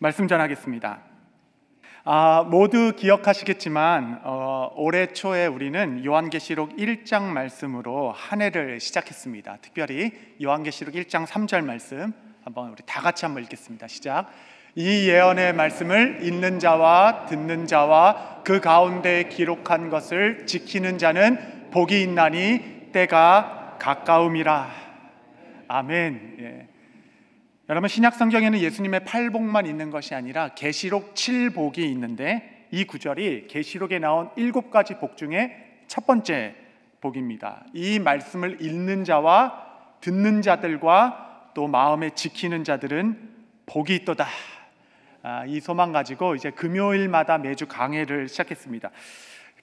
말씀 전하겠습니다. 모두 기억하시겠지만 올해 초에 우리는 요한계시록 1장 말씀으로 한 해를 시작했습니다. 특별히 요한계시록 1장 3절 말씀 한번 우리 다 같이 한번 읽겠습니다. 시작. 이 예언의 말씀을 읽는 자와 듣는 자와 그 가운데 기록한 것을 지키는 자는 복이 있나니 때가 가까움이라. 아멘. 예. 여러분, 신약 성경에는 예수님의 팔복만 있는 것이 아니라 계시록 7복이 있는데 이 구절이 계시록에 나온 7가지 복 중에 첫 번째 복입니다. 이 말씀을 읽는 자와 듣는 자들과 또 마음에 지키는 자들은 복이 있도다. 이 소망 가지고 이제 금요일마다 매주 강해를 시작했습니다.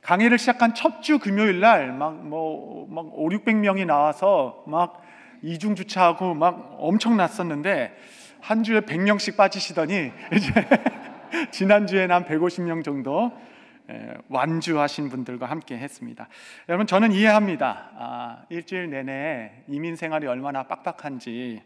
강해를 시작한 첫 주 금요일 날 막 500~600명이 나와서 막 이중 주차하고 막 엄청났었는데 한 주에 100명씩 빠지시더니 이제 지난주에는 한 150명 정도 완주하신 분들과 함께 했습니다. 여러분, 저는 이해합니다. 일주일 내내 이민 생활이 얼마나 빡빡한지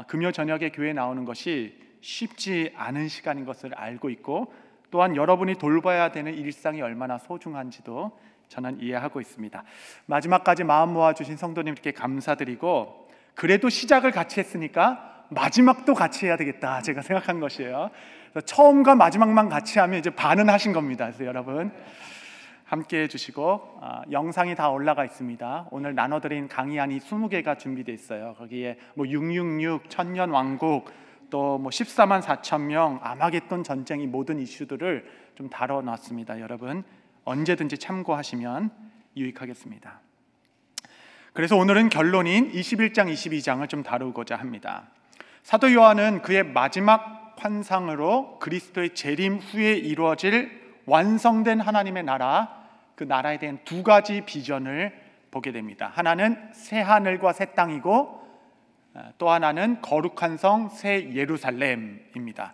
금요 저녁에 교회 나오는 것이 쉽지 않은 시간인 것을 알고 있고, 또한 여러분이 돌봐야 되는 일상이 얼마나 소중한지도 저는 이해하고 있습니다. 마지막까지 마음 모아주신 성도님들께 감사드리고, 그래도 시작을 같이 했으니까 마지막도 같이 해야 되겠다 제가 생각한 것이에요. 처음과 마지막만 같이 하면 이제 반은 하신 겁니다. 그래서 여러분 함께 해주시고, 영상이 다 올라가 있습니다. 오늘 나눠드린 강의안이 20개가 준비되어 있어요. 거기에 666, 천년왕국, 또 14만 4천 명, 아마겟돈 전쟁, 이 모든 이슈들을 좀 다뤄놨습니다. 여러분 언제든지 참고하시면 유익하겠습니다. 그래서 오늘은 결론인 21장, 22장을 좀 다루고자 합니다. 사도 요한은 그의 마지막 환상으로 그리스도의 재림 후에 이루어질 완성된 하나님의 나라, 그 나라에 대한 2가지 비전을 보게 됩니다. 하나는 새 하늘과 새 땅이고, 또 하나는 거룩한 성 새 예루살렘입니다.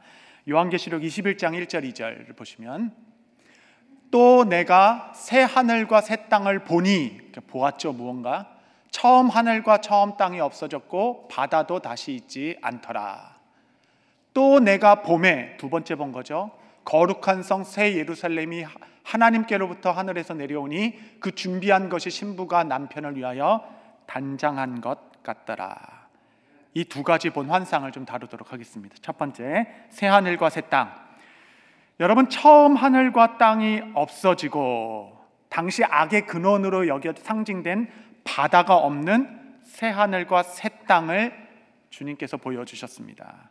요한계시록 21장 1절 2절을 보시면, 또 내가 새 하늘과 새 땅을 보니, 보았죠. 무언가 처음 하늘과 처음 땅이 없어졌고 바다도 다시 있지 않더라. 또 내가 봄에, 두 번째 본 거죠, 거룩한 성 새 예루살렘이 하나님께로부터 하늘에서 내려오니 그 준비한 것이 신부가 남편을 위하여 단장한 것 같더라. 이 2가지 본 환상을 좀 다루도록 하겠습니다. 첫 번째, 새 하늘과 새 땅. 여러분, 처음 하늘과 땅이 없어지고 당시 악의 근원으로 여겨 상징된 바다가 없는 새 하늘과 새 땅을 주님께서 보여주셨습니다.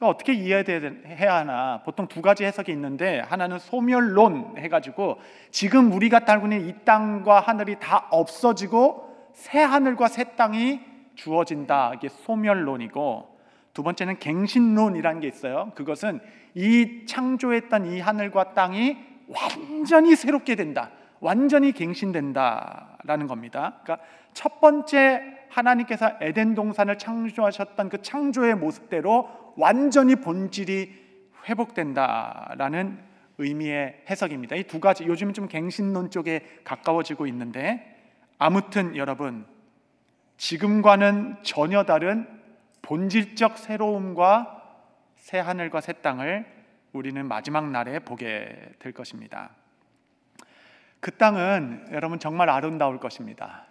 어떻게 이해해야 하나? 보통 2가지 해석이 있는데, 하나는 소멸론 해가지고 지금 우리가 살고 있는 이 땅과 하늘이 다 없어지고 새 하늘과 새 땅이 주어진다, 이게 소멸론이고, 두 번째는 갱신론이라는 게 있어요. 그것은 이 창조했던 이 하늘과 땅이 완전히 새롭게 된다, 완전히 갱신된다라는 겁니다. 그러니까 첫 번째 하나님께서 에덴 동산을 창조하셨던 그 창조의 모습대로 완전히 본질이 회복된다라는 의미의 해석입니다. 이 2가지, 요즘은 좀 갱신론 쪽에 가까워지고 있는데, 아무튼 여러분, 지금과는 전혀 다른 본질적 새로움과 새 하늘과 새 땅을 우리는 마지막 날에 보게 될 것입니다. 그 땅은 여러분 정말 아름다울 것입니다.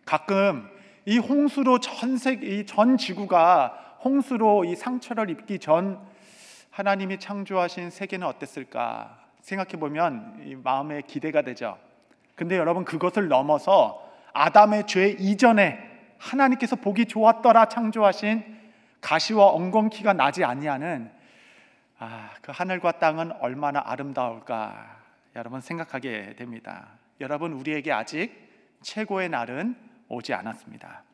가끔 이 홍수로 전 지구가 홍수로 이 상처를 입기 전 하나님이 창조하신 세계는 어땠을까 생각해 보면 이 마음에 기대가 되죠. 근데 여러분, 그것을 넘어서 아담의 죄 이전에 하나님께서 보기 좋았더라 창조하신 가시와 엉겅퀴가 나지 아니하는 그 하늘과 땅은 얼마나 아름다울까 여러분 생각하게 됩니다. 여러분, 우리에게 아직 최고의 날은 오지 않았습니다.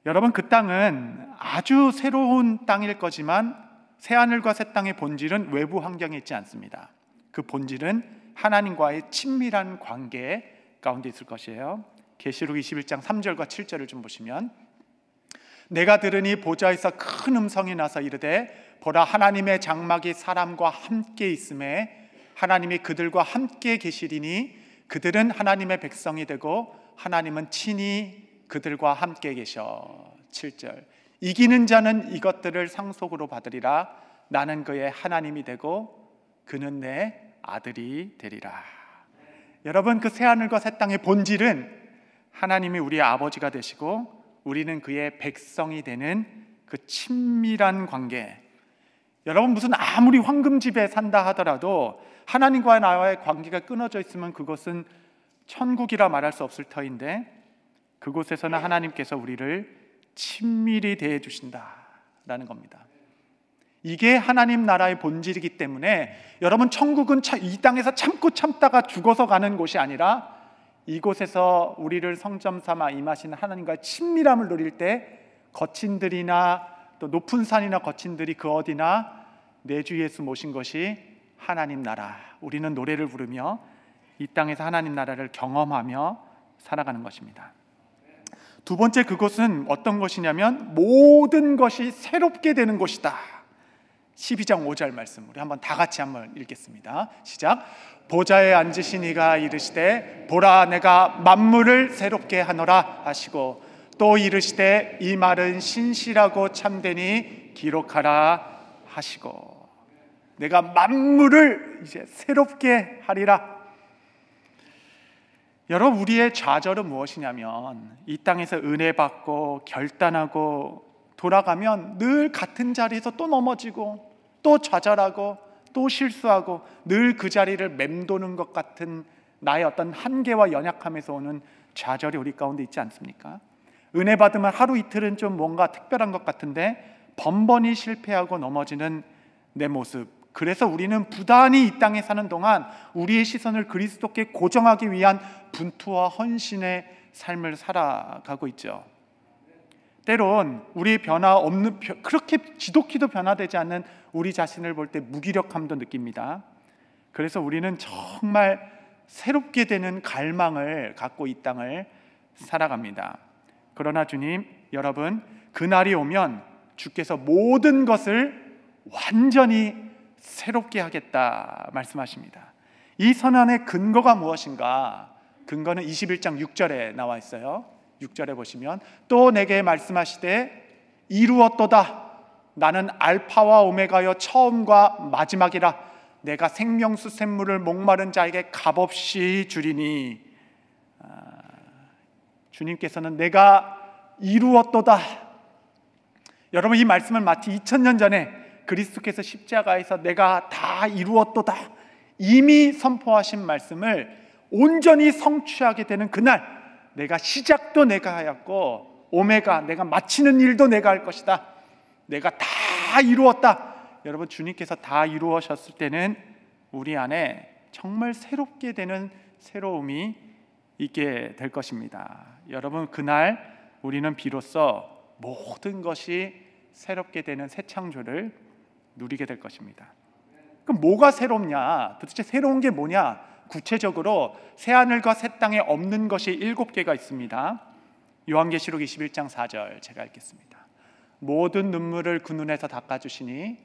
여러분, 그 땅은 아주 새로운 땅일 거지만 새 하늘과 새 땅의 본질은 외부 환경에 있지 않습니다. 그 본질은 하나님과의 친밀한 관계 가운데 있을 것이에요. 계시록 21장 3절과 7절을 좀 보시면, 내가 들으니 보좌에서 큰 음성이 나서 이르되, 보라, 하나님의 장막이 사람과 함께 있음에 하나님이 그들과 함께 계시리니 그들은 하나님의 백성이 되고 하나님은 친히 그들과 함께 계셔. 7절, 이기는 자는 이것들을 상속으로 받으리라. 나는 그의 하나님이 되고 그는 내 아들이 되리라. 여러분, 그 새하늘과 새 땅의 본질은 하나님이 우리의 아버지가 되시고 우리는 그의 백성이 되는 그 친밀한 관계. 여러분, 무슨 아무리 황금집에 산다 하더라도 하나님과 나와의 관계가 끊어져 있으면 그것은 천국이라 말할 수 없을 터인데, 그곳에서는 하나님께서 우리를 친밀히 대해 주신다라는 겁니다. 이게 하나님 나라의 본질이기 때문에 여러분, 천국은 이 땅에서 참고 참다가 죽어서 가는 곳이 아니라 이곳에서 우리를 성점 삼아 임하시는 하나님과의 친밀함을 누릴 때 거친 들이나 또 높은 산이나 거친 들이 그 어디나 내 주 예수 모신 것이 하나님 나라. 우리는 노래를 부르며 이 땅에서 하나님 나라를 경험하며 살아가는 것입니다. 두 번째, 그곳은 어떤 것이냐면 모든 것이 새롭게 되는 곳이다. 12장 5절 말씀 우리 한번 다 같이 한번 읽겠습니다. 시작. 보좌에 앉으신 이가 이르시되 보라 내가 만물을 새롭게 하노라 하시고 또 이르시되 이 말은 신실하고 참되니 기록하라 하시고, 내가 만물을 이제 새롭게 하리라. 여러분, 우리의 좌절은 무엇이냐면 이 땅에서 은혜 받고 결단하고 돌아가면 늘 같은 자리에서 또 넘어지고 또 좌절하고 또 실수하고 늘 그 자리를 맴도는 것 같은 나의 어떤 한계와 연약함에서 오는 좌절이 우리 가운데 있지 않습니까? 은혜 받으면 하루 이틀은 좀 뭔가 특별한 것 같은데 번번이 실패하고 넘어지는 내 모습. 그래서 우리는 부단히 이 땅에 사는 동안 우리의 시선을 그리스도께 고정하기 위한 분투와 헌신의 삶을 살아가고 있죠. 때론 우리 변화 없는, 그렇게 지독히도 변화되지 않는 우리 자신을 볼 때 무기력함도 느낍니다. 그래서 우리는 정말 새롭게 되는 갈망을 갖고 이 땅을 살아갑니다. 그러나 주님, 여러분, 그날이 오면 주께서 모든 것을 완전히 새롭게 하겠다 말씀하십니다. 이 선언의 근거가 무엇인가? 근거는 21장 6절에 나와 있어요. 6절에 보시면 또 내게 말씀하시되 이루었도다. 나는 알파와 오메가여 처음과 마지막이라. 내가 생명수 샘물을 목마른 자에게 값없이 주리니. 주님께서는 내가 이루었도다. 여러분, 이 말씀을 마치 2000년 전에 그리스도께서 십자가에서 내가 다 이루었도다 이미 선포하신 말씀을 온전히 성취하게 되는 그날, 내가 시작도 내가 하였고 오메가, 내가 마치는 일도 내가 할 것이다. 내가 다 이루었다. 여러분, 주님께서 다 이루어셨을 때는 우리 안에 정말 새롭게 되는 새로움이 있게 될 것입니다. 여러분, 그날 우리는 비로소 모든 것이 새롭게 되는 새 창조를 누리게 될 것입니다. 그럼 뭐가 새롭냐? 도대체 새로운 게 뭐냐? 구체적으로 새하늘과 새 땅에 없는 것이 7개가 있습니다. 요한계시록 21장 4절 제가 읽겠습니다. 모든 눈물을 그 눈에서 닦아주시니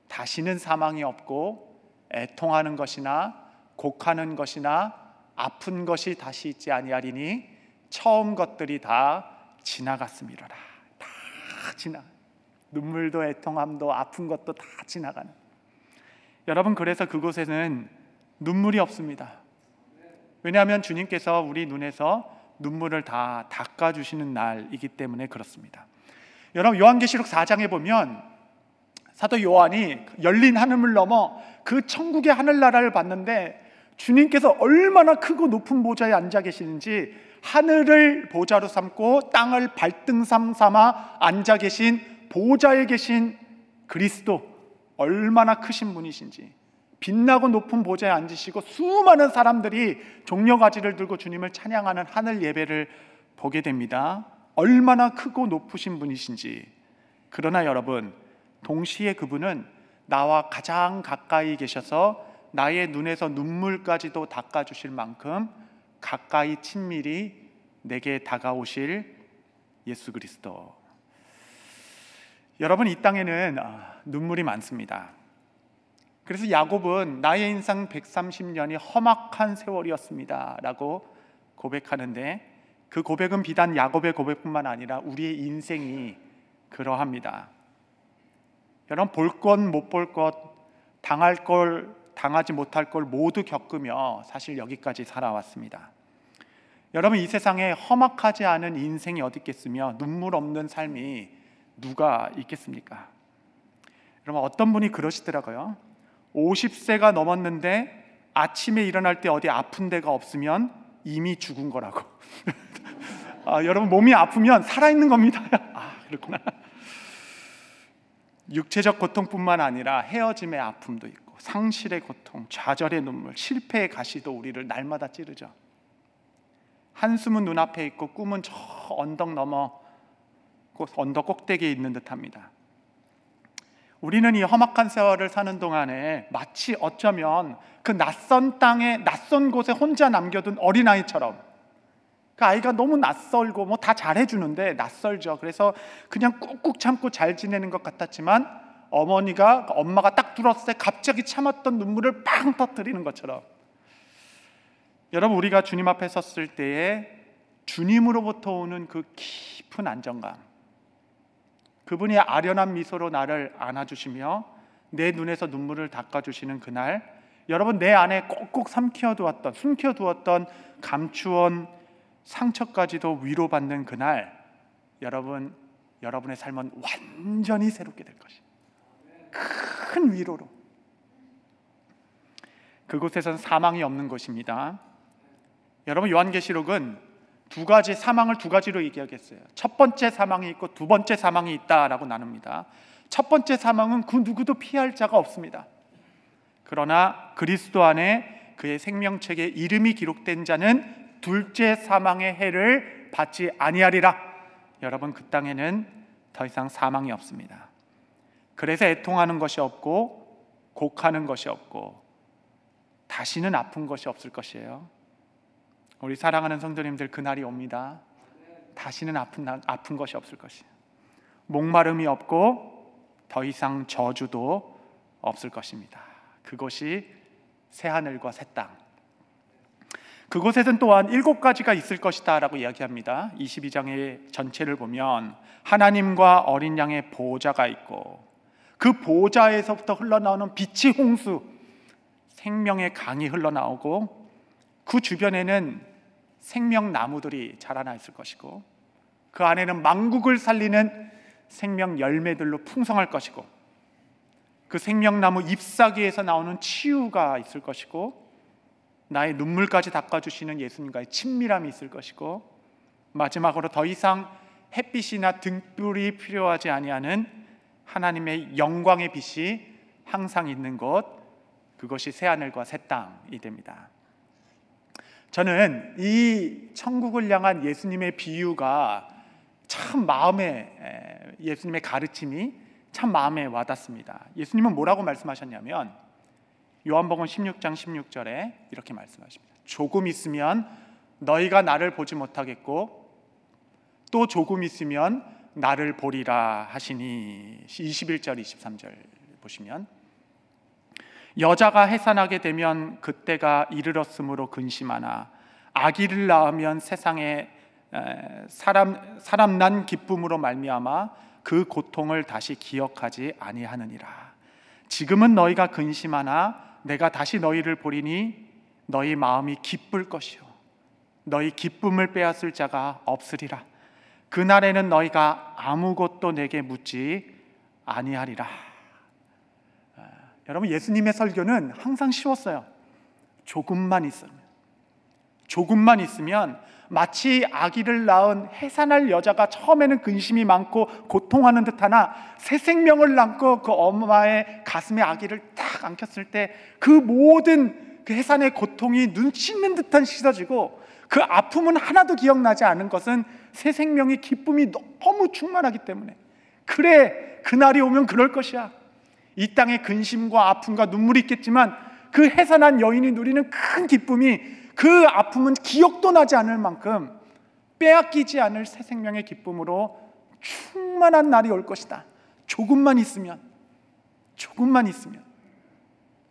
다시는 사망이 없고 애통하는 것이나 곡하는 것이나 아픈 것이 다시 있지 아니하리니 처음 것들이 다 지나갔음이로라. 다 지나. 눈물도 애통함도 아픈 것도 다 지나가는. 여러분, 그래서 그곳에는 눈물이 없습니다. 왜냐하면 주님께서 우리 눈에서 눈물을 다 닦아주시는 날이기 때문에 그렇습니다. 여러분, 요한계시록 4장에 보면 사도 요한이 열린 하늘을 넘어 그 천국의 하늘나라를 봤는데 주님께서 얼마나 크고 높은 보좌에 앉아 계시는지, 하늘을 보좌로 삼고 땅을 발등상 삼아 앉아 계신 보좌에 계신 그리스도, 얼마나 크신 분이신지, 빛나고 높은 보좌에 앉으시고 수많은 사람들이 종려가지를 들고 주님을 찬양하는 하늘 예배를 보게 됩니다. 얼마나 크고 높으신 분이신지. 그러나 여러분, 동시에 그분은 나와 가장 가까이 계셔서 나의 눈에서 눈물까지도 닦아주실 만큼 가까이 친밀히 내게 다가오실 예수 그리스도. 여러분, 이 땅에는 눈물이 많습니다. 그래서 야곱은 나의 인생 130년이 험악한 세월이었습니다 라고 고백하는데, 그 고백은 비단 야곱의 고백뿐만 아니라 우리의 인생이 그러합니다. 여러분, 볼 것, 못 볼 것, 당할 걸, 당하지 못할 걸 모두 겪으며 사실 여기까지 살아왔습니다. 여러분, 이 세상에 험악하지 않은 인생이 어디 있겠으며 눈물 없는 삶이 누가 있겠습니까? 여러분, 어떤 분이 그러시더라고요. 50세가 넘었는데 아침에 일어날 때 어디 아픈 데가 없으면 이미 죽은 거라고. 여러분, 몸이 아프면 살아있는 겁니다. 그렇구나. 육체적 고통뿐만 아니라 헤어짐의 아픔도 있고 상실의 고통, 좌절의 눈물, 실패의 가시도 우리를 날마다 찌르죠. 한숨은 눈앞에 있고 꿈은 저 언덕 너머 언덕 꼭대기에 있는 듯합니다. 우리는 이 험악한 세월을 사는 동안에 마치 어쩌면 그 낯선 땅에 낯선 곳에 혼자 남겨둔 어린아이처럼, 그 아이가 너무 낯설고 뭐 다 잘해주는데 낯설죠. 그래서 그냥 꾹꾹 참고 잘 지내는 것 같았지만 엄마가 딱 들었을 때 갑자기 참았던 눈물을 팡 터뜨리는 것처럼, 여러분, 우리가 주님 앞에 섰을 때에 주님으로부터 오는 그 깊은 안정감, 그분이 아련한 미소로 나를 안아주시며 내 눈에서 눈물을 닦아주시는 그날, 여러분, 내 안에 꼭꼭 숨겨두었던 감추온 상처까지도 위로받는 그날, 여러분의 삶은 완전히 새롭게 될 것이에요. 큰 위로로. 그곳에선 사망이 없는 곳입니다. 여러분, 요한계시록은 사망을 두 가지로 얘기하겠어요. 첫 번째 사망이 있고 두 번째 사망이 있다라고 나눕니다. 첫 번째 사망은 그 누구도 피할 자가 없습니다. 그러나 그리스도 안에 그의 생명책에 이름이 기록된 자는 둘째 사망의 해를 받지 아니하리라. 여러분, 그 땅에는 더 이상 사망이 없습니다. 그래서 애통하는 것이 없고 곡하는 것이 없고 다시는 아픈 것이 없을 것이에요. 우리 사랑하는 성도님들, 그날이 옵니다. 다시는 아픈 것이 없을 것이에요. 목마름이 없고 더 이상 저주도 없을 것입니다. 그것이 새하늘과 새 땅. 그곳에는 또한 7가지가 있을 것이다 라고 이야기합니다. 22장의 전체를 보면 하나님과 어린 양의 보좌가 있고 그 보좌에서부터 흘러나오는 빛의 홍수, 생명의 강이 흘러나오고 그 주변에는 생명나무들이 자라나 있을 것이고 그 안에는 만국을 살리는 생명 열매들로 풍성할 것이고 그 생명나무 잎사귀에서 나오는 치유가 있을 것이고 나의 눈물까지 닦아주시는 예수님과의 친밀함이 있을 것이고 마지막으로 더 이상 햇빛이나 등불이 필요하지 아니하는 하나님의 영광의 빛이 항상 있는 곳, 그것이 새하늘과 새 땅이 됩니다. 저는 이 천국을 향한 예수님의 비유가 참 예수님의 가르침이 참 마음에 와닿습니다. 예수님은 뭐라고 말씀하셨냐면 요한복음 16장 16절에 이렇게 말씀하십니다. 조금 있으면 너희가 나를 보지 못하겠고 또 조금 있으면 나를 보리라 하시니. 21절 23절 보시면 여자가 해산하게 되면 그때가 이르렀으므로 근심하나 아기를 낳으면 세상에 사람 난 기쁨으로 말미암아 그 고통을 다시 기억하지 아니하느니라. 지금은 너희가 근심하나 내가 다시 너희를 보리니 너희 마음이 기쁠 것이요 너희 기쁨을 빼앗을 자가 없으리라. 그날에는 너희가 아무것도 내게 묻지 아니하리라. 여러분, 예수님의 설교는 항상 쉬웠어요. 조금만 있으면 마치 아기를 낳은 해산할 여자가 처음에는 근심이 많고 고통하는 듯하나 새 생명을 낳고 그 엄마의 가슴에 아기를 딱 안겼을 때 그 모든 그 해산의 고통이 눈 씻는 듯한 씻어지고 그 아픔은 하나도 기억나지 않은 것은 새 생명의 기쁨이 너무 충만하기 때문에. 그래, 그날이 오면 그럴 것이야. 이 땅에 근심과 아픔과 눈물이 있겠지만 그 해산한 여인이 누리는 큰 기쁨이, 그 아픔은 기억도 나지 않을 만큼 빼앗기지 않을 새 생명의 기쁨으로 충만한 날이 올 것이다. 조금만 있으면.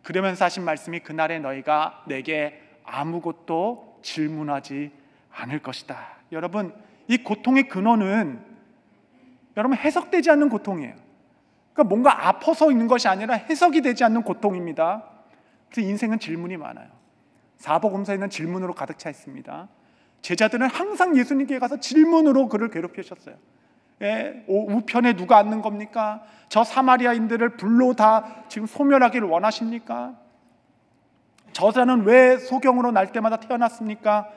그러면서 하신 말씀이 그날에 너희가 내게 아무것도 질문하지 않을 것이다. 여러분, 이 고통의 근원은 여러분 해석되지 않는 고통이에요. 그러니까 뭔가 아파서 있는 것이 아니라 해석이 되지 않는 고통입니다. 그래서 인생은 질문이 많아요. 사복음서에는 질문으로 가득 차 있습니다. 제자들은 항상 예수님께 가서 질문으로 그를 괴롭히셨어요. 우편에 누가 앉는 겁니까? 저 사마리아인들을 불로 다 지금 소멸하기를 원하십니까? 저자는 왜 소경으로 날 때마다 태어났습니까?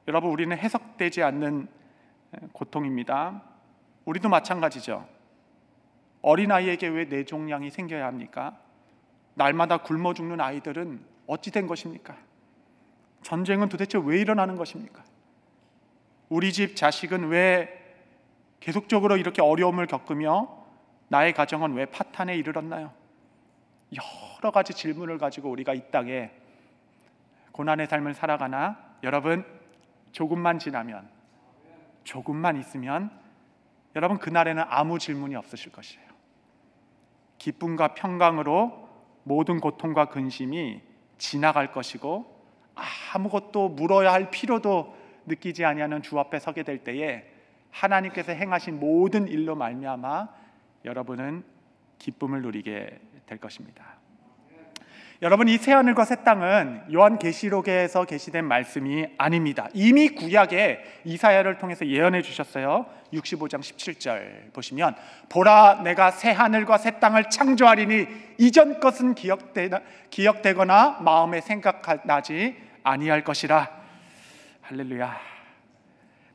여러분, 우리는 해석되지 않는 고통입니다. 우리도 마찬가지죠. 어린아이에게 왜 뇌종양이 생겨야 합니까? 날마다 굶어 죽는 아이들은 어찌 된 것입니까? 전쟁은 도대체 왜 일어나는 것입니까? 우리 집 자식은 왜 계속적으로 이렇게 어려움을 겪으며 나의 가정은 왜 파탄에 이르렀나요? 여러 가지 질문을 가지고 우리가 이 땅에 고난의 삶을 살아가나, 여러분, 조금만 지나면, 조금만 있으면 여러분, 그날에는 아무 질문이 없으실 것이에요. 기쁨과 평강으로 모든 고통과 근심이 지나갈 것이고, 아무것도 물어야 할 필요도 느끼지 아니하는 주 앞에 서게 될 때에 하나님께서 행하신 모든 일로 말미암아 여러분은 기쁨을 누리게 될 것입니다. 여러분, 이 새하늘과 새 땅은 요한계시록에서 계시된 말씀이 아닙니다. 이미 구약에 이사야를 통해서 예언해 주셨어요. 65장 17절 보시면, 보라, 내가 새하늘과 새 땅을 창조하리니 이전 것은 기억되거나 마음에 생각나지 아니할 것이라. 할렐루야.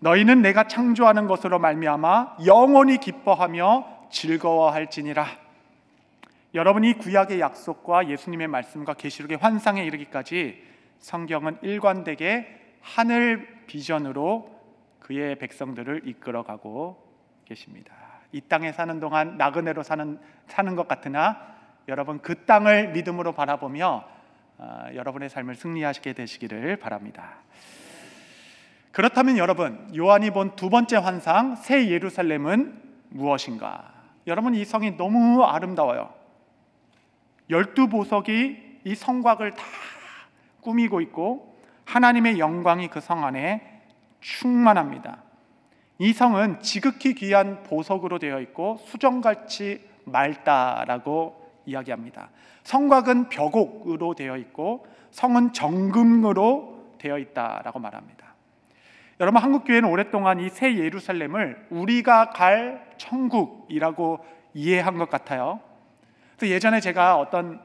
너희는 내가 창조하는 것으로 말미암아 영원히 기뻐하며 즐거워할지니라. 여러분이 구약의 약속과 예수님의 말씀과 계시록의 환상에 이르기까지 성경은 일관되게 하늘 비전으로 그의 백성들을 이끌어가고 계십니다. 이 땅에 사는 동안 나그네로 사는 것 같으나 여러분, 그 땅을 믿음으로 바라보며 여러분의 삶을 승리하시게 되시기를 바랍니다. 그렇다면 여러분, 요한이 본 두 번째 환상, 새 예루살렘은 무엇인가? 여러분, 이 성이 너무 아름다워요. 12보석이 이 성곽을 다 꾸미고 있고 하나님의 영광이 그 성 안에 충만합니다. 이 성은 지극히 귀한 보석으로 되어 있고 수정같이 맑다라고 이야기합니다. 성곽은 벽옥으로 되어 있고 성은 정금으로 되어 있다라고 말합니다. 여러분, 한국교회는 오랫동안 이 새 예루살렘을 우리가 갈 천국이라고 이해한 것 같아요. 그래서 예전에 제가 어떤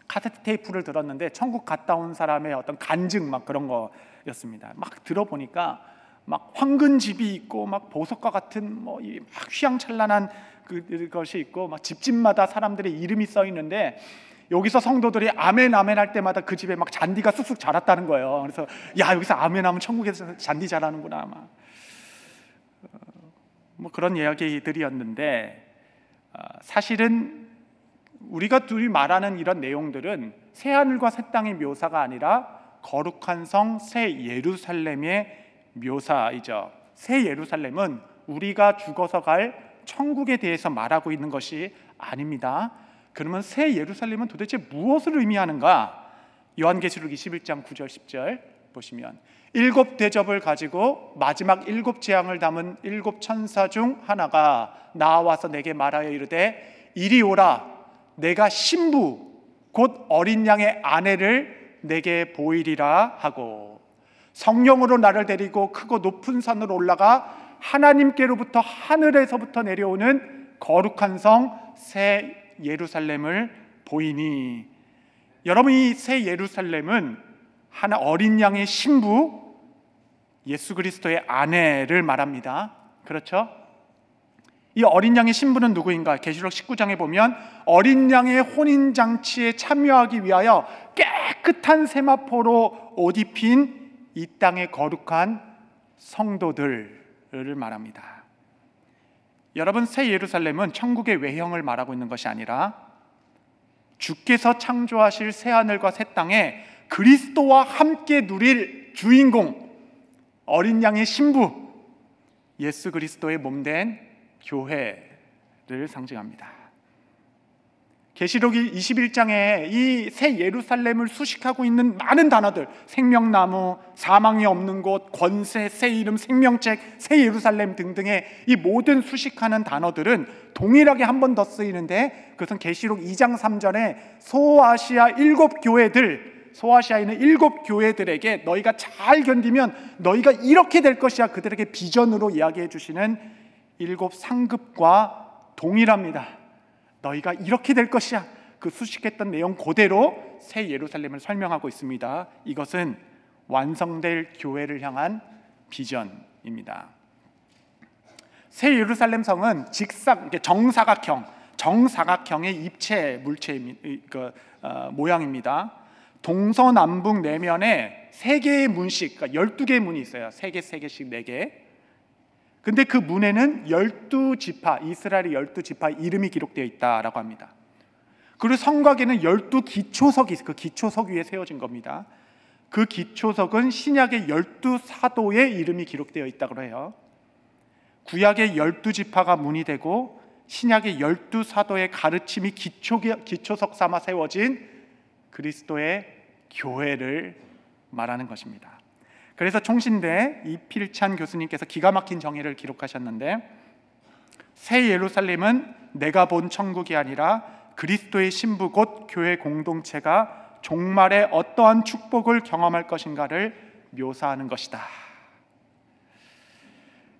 카세트 테이프를 들었는데 천국 갔다 온 사람의 어떤 간증 막 그런 거였습니다. 막 들어보니까 막 황금집이 있고 막 보석과 같은 막 휘황찬란한 그것이 있고 막 집집마다 사람들의 이름이 써 있는데 여기서 성도들이 아멘 아멘 할 때마다 그 집에 막 잔디가 쑥쑥 자랐다는 거예요. 그래서 야, 여기서 아멘 하면 천국에서 잔디 자라는구나 막. 뭐 그런 이야기들이었는데 사실은 우리가 둘이 말하는 이런 내용들은 새하늘과 새 땅의 묘사가 아니라 거룩한 성 새 예루살렘의 묘사이죠. 새 예루살렘은 우리가 죽어서 갈 천국에 대해서 말하고 있는 것이 아닙니다. 그러면 새 예루살렘은 도대체 무엇을 의미하는가? 요한계시록 21장 9절 10절 보시면, 7 대접을 가지고 마지막 7 재앙을 담은 7 천사 중 하나가 나와서 내게 말하여 이르되, 이리 오라, 내가 신부 곧 어린 양의 아내를 내게 보이리라 하고, 성령으로 나를 데리고 크고 높은 산으로 올라가 하나님께로부터 하늘에서부터 내려오는 거룩한 성 새 예루살렘을 보이니. 여러분, 이 새 예루살렘은 하나 어린 양의 신부 예수 그리스도의 아내를 말합니다. 그렇죠? 이 어린 양의 신부는 누구인가? 계시록 19장에 보면 어린 양의 혼인잔치에 참여하기 위하여 깨끗한 세마포로 옷 입힌 이 땅의 거룩한 성도들을 말합니다. 여러분, 새 예루살렘은 천국의 외형을 말하고 있는 것이 아니라 주께서 창조하실 새하늘과 새 땅에 그리스도와 함께 누릴 주인공, 어린 양의 신부 예수 그리스도의 몸된 교회를 상징합니다. 계시록 21장에 이 새 예루살렘을 수식하고 있는 많은 단어들, 생명나무, 사망이 없는 곳, 권세, 새 이름, 생명책, 새 예루살렘 등등의 이 모든 수식하는 단어들은 동일하게 한 번 더 쓰이는데, 그것은 계시록 2장 3절에 소아시아 7교회들, 소아시아에 있는 7교회들에게 너희가 잘 견디면 너희가 이렇게 될 것이야, 그들에게 비전으로 이야기해 주시는 7 상급과 동일합니다. 너희가 이렇게 될 것이야, 그 수식했던 내용 그대로 새 예루살렘을 설명하고 있습니다. 이것은 완성될 교회를 향한 비전입니다. 새 예루살렘 성은 정사각형의 입체 모양입니다. 동서남북 내면에 3개의 문씩, 그러니까 12개의 문이 있어요. 3개, 3개씩 4개. 근데 그 문에는 12지파, 이스라엘의 12지파의 이름이 기록되어 있다라고 합니다. 그리고 성곽에는 12기초석이 있어요. 그 기초석 위에 세워진 겁니다. 그 기초석은 신약의 12사도의 이름이 기록되어 있다고 해요. 구약의 12지파가 문이 되고 신약의 12사도의 가르침이 기초석 삼아 세워진 그리스도의 교회를 말하는 것입니다. 그래서 총신대 이필찬 교수님께서 기가 막힌 정의를 기록하셨는데, 새 예루살렘은 내가 본 천국이 아니라 그리스도의 신부 곧 교회 공동체가 종말에 어떠한 축복을 경험할 것인가를 묘사하는 것이다.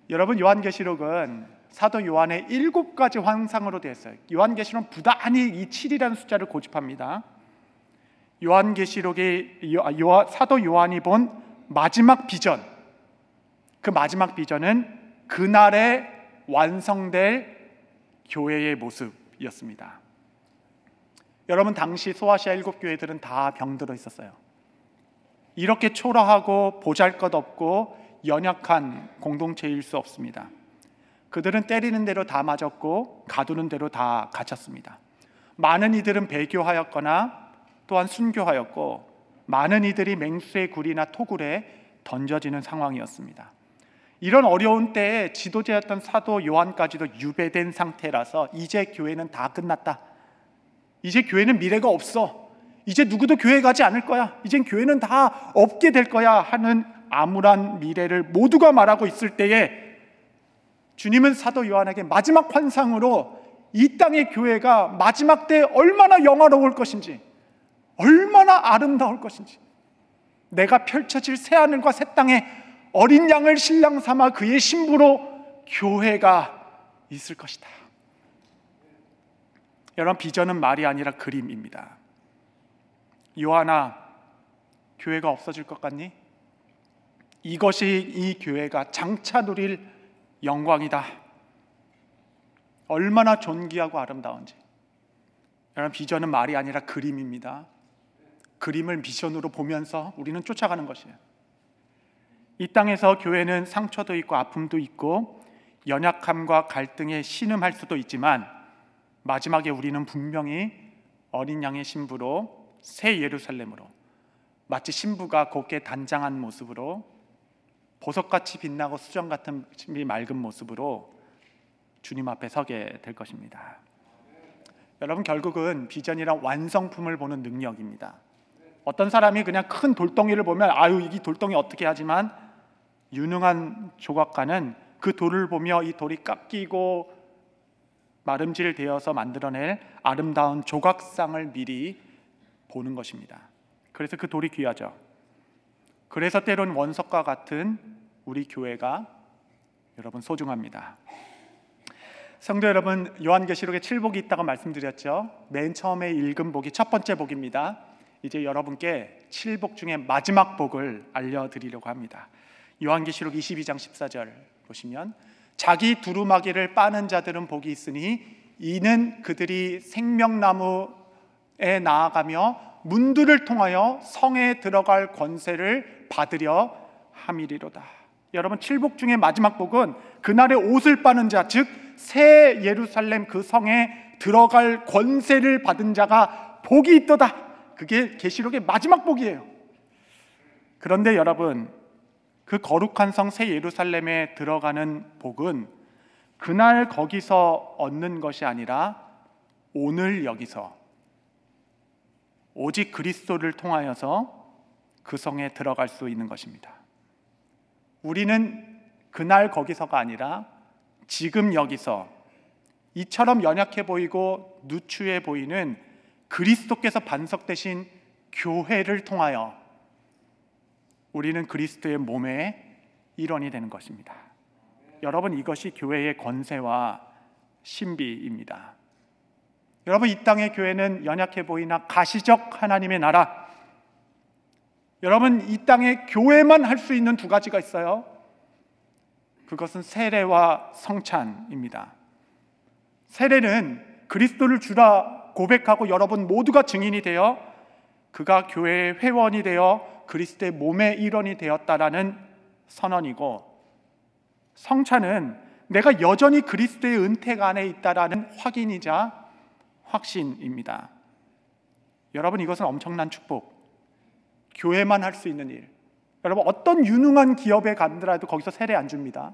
여러분, 요한계시록은 사도 요한의 7가지 환상으로 되어 있어요. 요한계시록은 부단히 이 7이라는 숫자를 고집합니다. 사도 요한이 본 마지막 비전, 그 마지막 비전은 그날에 완성될 교회의 모습이었습니다. 여러분, 당시 소아시아 7교회들은 다 병들어 있었어요. 이렇게 초라하고 보잘것없고 연약한 공동체일 수 없습니다. 그들은 때리는 대로 다 맞았고 가두는 대로 다 갇혔습니다. 많은 이들은 배교하였거나 또한 순교하였고, 많은 이들이 맹수의 굴이나 토굴에 던져지는 상황이었습니다. 이런 어려운 때에 지도자였던 사도 요한까지도 유배된 상태라서 이제 교회는 다 끝났다, 이제 교회는 미래가 없어, 이제 누구도 교회 가지 않을 거야, 이젠 교회는 다 없게 될 거야 하는 암울한 미래를 모두가 말하고 있을 때에 주님은 사도 요한에게 마지막 환상으로 이 땅의 교회가 마지막 때 얼마나 영화로울 것인지, 얼마나 아름다울 것인지, 내가 펼쳐질 새하늘과 새 땅에 어린 양을 신랑 삼아 그의 신부로 교회가 있을 것이다. 여러분, 비전은 말이 아니라 그림입니다. 요한아, 교회가 없어질 것 같니? 이것이 이 교회가 장차 누릴 영광이다. 얼마나 존귀하고 아름다운지. 여러분, 비전은 말이 아니라 그림입니다. 그림을 비전으로 보면서 우리는 쫓아가는 것이에요. 이 땅에서 교회는 상처도 있고 아픔도 있고 연약함과 갈등에 신음할 수도 있지만, 마지막에 우리는 분명히 어린 양의 신부로, 새 예루살렘으로, 마치 신부가 곱게 단장한 모습으로, 보석같이 빛나고 수정같은 맑은 모습으로 주님 앞에 서게 될 것입니다. 여러분, 결국은 비전이란 완성품을 보는 능력입니다. 어떤 사람이 그냥 큰 돌덩이를 보면 아유, 이 돌덩이 어떻게 하지만, 유능한 조각가는 그 돌을 보며 이 돌이 깎이고 마름질되어서 만들어낼 아름다운 조각상을 미리 보는 것입니다. 그래서 그 돌이 귀하죠. 그래서 때론 원석과 같은 우리 교회가 여러분 소중합니다. 성도 여러분, 요한계시록에 7복이 있다고 말씀드렸죠. 맨 처음에 읽은 복이 첫 번째 복입니다. 이제 여러분께 7복 중에 마지막 복을 알려드리려고 합니다. 요한계시록 22장 14절 보시면, 자기 두루마기를 빠는 자들은 복이 있으니 이는 그들이 생명나무에 나아가며 문들을 통하여 성에 들어갈 권세를 받으려 함이리로다. 여러분, 7복 중에 마지막 복은 그날에 옷을 빠는 자, 즉 새 예루살렘 그 성에 들어갈 권세를 받은 자가 복이 있도다. 그게 계시록의 마지막 복이에요. 그런데 여러분, 그 거룩한 성 새 예루살렘에 들어가는 복은 그날 거기서 얻는 것이 아니라 오늘 여기서, 오직 그리스도를 통하여서 그 성에 들어갈 수 있는 것입니다. 우리는 그날 거기서가 아니라 지금 여기서 이처럼 연약해 보이고 누추해 보이는 그리스도께서 반석되신 교회를 통하여 우리는 그리스도의 몸의 일원이 되는 것입니다. 여러분, 이것이 교회의 권세와 신비입니다. 여러분, 이 땅의 교회는 연약해 보이나 가시적 하나님의 나라. 여러분, 이 땅에 교회만 할 수 있는 두 가지가 있어요. 그것은 세례와 성찬입니다. 세례는 그리스도를 주라 고백하고 여러분 모두가 증인이 되어 그가 교회의 회원이 되어 그리스도의 몸의 일원이 되었다라는 선언이고, 성찬은 내가 여전히 그리스도의 은택 안에 있다라는 확인이자 확신입니다. 여러분, 이것은 엄청난 축복. 교회만 할 수 있는 일. 여러분, 어떤 유능한 기업에 간다라도 거기서 세례 안 줍니다.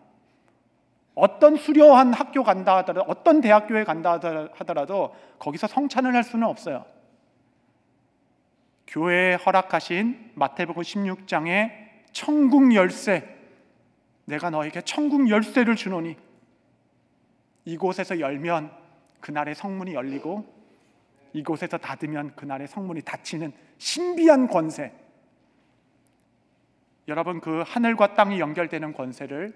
어떤 수려한 학교 간다 하더라도, 어떤 대학교에 간다 하더라도 거기서 성찬을 할 수는 없어요. 교회에 허락하신 마태복음 16장의 천국 열쇠, 내가 너에게 천국 열쇠를 주노니 이곳에서 열면 그날의 성문이 열리고 이곳에서 닫으면 그날의 성문이 닫히는 신비한 권세. 여러분, 그 하늘과 땅이 연결되는 권세를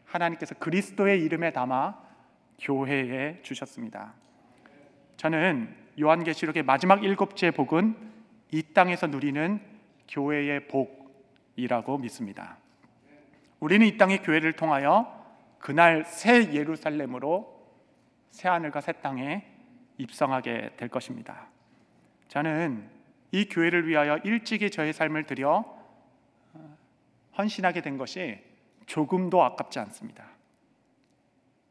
하나님께서 그리스도의 이름에 담아 교회에 주셨습니다. 저는 요한계시록의 마지막 7째 복은 이 땅에서 누리는 교회의 복이라고 믿습니다. 우리는 이 땅의 교회를 통하여 그날 새 예루살렘으로 새 하늘과 새 땅에 입성하게 될 것입니다. 저는 이 교회를 위하여 일찍이 저의 삶을 들여 헌신하게 된 것이 조금도 아깝지 않습니다.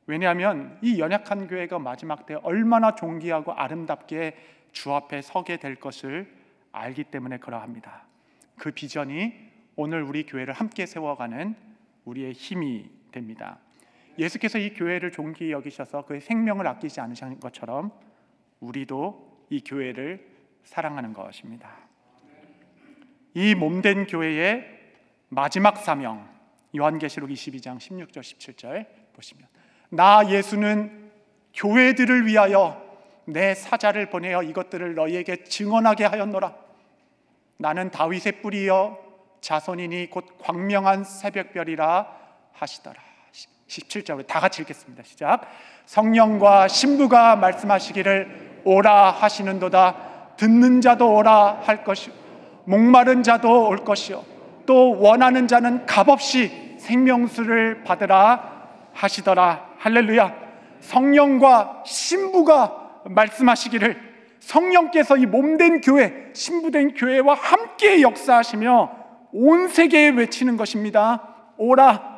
왜냐하면 이 연약한 교회가 마지막 때 얼마나 존귀하고 아름답게 주 앞에 서게 될 것을 알기 때문에 그러합니다. 그 비전이 오늘 우리 교회를 함께 세워가는 우리의 힘이 됩니다. 예수께서 이 교회를 존귀히 여기셔서 그의 생명을 아끼지 않으신 것처럼 우리도 이 교회를 사랑하는 것입니다. 이 몸된 교회의 마지막 사명, 요한계시록 22장 16절 17절 보시면, 나 예수는 교회들을 위하여 내 사자를 보내어 이것들을 너희에게 증언하게 하였노라. 나는 다윗의 뿌리여 자손이니 곧 광명한 새벽별이라 하시더라. 17절로 다 같이 읽겠습니다. 시작. 성령과 신부가 말씀하시기를 오라 하시는도다. 듣는 자도 오라 할 것이요 목마른 자도 올 것이요 또 원하는 자는 값없이 생명수를 받으라 하시더라. 할렐루야. 성령과 신부가 말씀하시기를, 성령께서 이 몸된 교회, 신부된 교회와 함께 역사하시며 온 세계에 외치는 것입니다. 오라.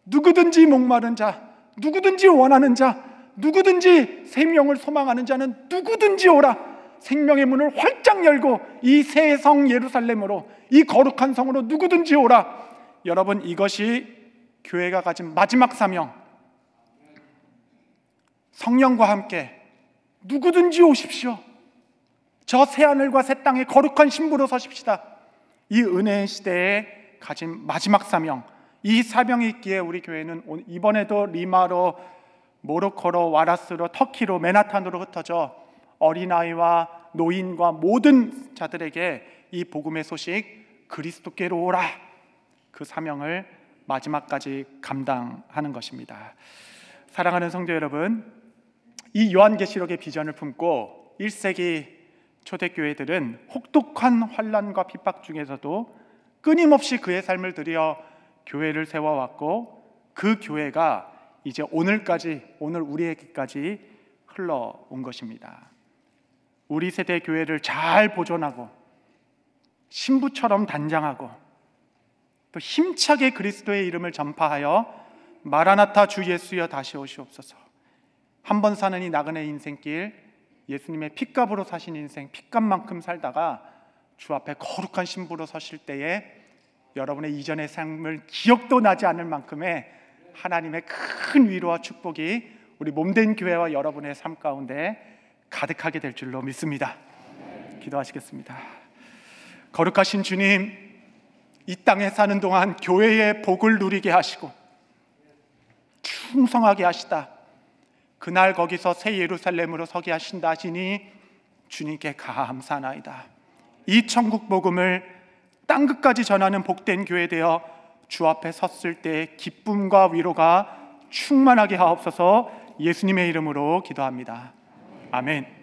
누구든지 목마른 자, 누구든지 원하는 자, 누구든지 생명을 소망하는 자는 누구든지 오라. 생명의 문을 활짝 열고 이 새 성 예루살렘으로, 이 거룩한 성으로 누구든지 오라. 여러분, 이것이 교회가 가진 마지막 사명. 성령과 함께 누구든지 오십시오. 저 새하늘과 새 땅에 거룩한 신부로 서십시다. 이 은혜의 시대에 가진 마지막 사명, 이 사명이 있기에 우리 교회는 이번에도 리마로, 모로코로, 와라스로, 터키로, 맨하탄으로 흩어져 어린아이와 노인과 모든 자들에게 이 복음의 소식, 그리스도께로 오라, 그 사명을 마지막까지 감당하는 것입니다. 사랑하는 성도 여러분, 이 요한계시록의 비전을 품고 1세기 초대교회들은 혹독한 환난과 핍박 중에서도 끊임없이 그의 삶을 들여 교회를 세워왔고, 그 교회가 이제 오늘까지, 오늘 우리에게까지 흘러온 것입니다. 우리 세대 교회를 잘 보존하고 신부처럼 단장하고 또 힘차게 그리스도의 이름을 전파하여 마라나타 주 예수여 다시 오시옵소서, 한 번 사는 이 나그네 인생길, 예수님의 핏값으로 사신 인생, 핏값만큼 살다가 주 앞에 거룩한 신부로 서실 때에 여러분의 이전의 삶을 기억도 나지 않을 만큼의 하나님의 큰 위로와 축복이 우리 몸된 교회와 여러분의 삶 가운데 가득하게 될 줄로 믿습니다. 기도하시겠습니다. 거룩하신 주님, 이 땅에 사는 동안 교회의 복을 누리게 하시고 충성하게 하시다. 그날 거기서 새 예루살렘으로 서게 하신다 하시니 주님께 감사하나이다. 이 천국 복음을 땅끝까지 전하는 복된 교회 되어 주 앞에 섰을 때 기쁨과 위로가 충만하게 하옵소서. 예수님의 이름으로 기도합니다. 아멘.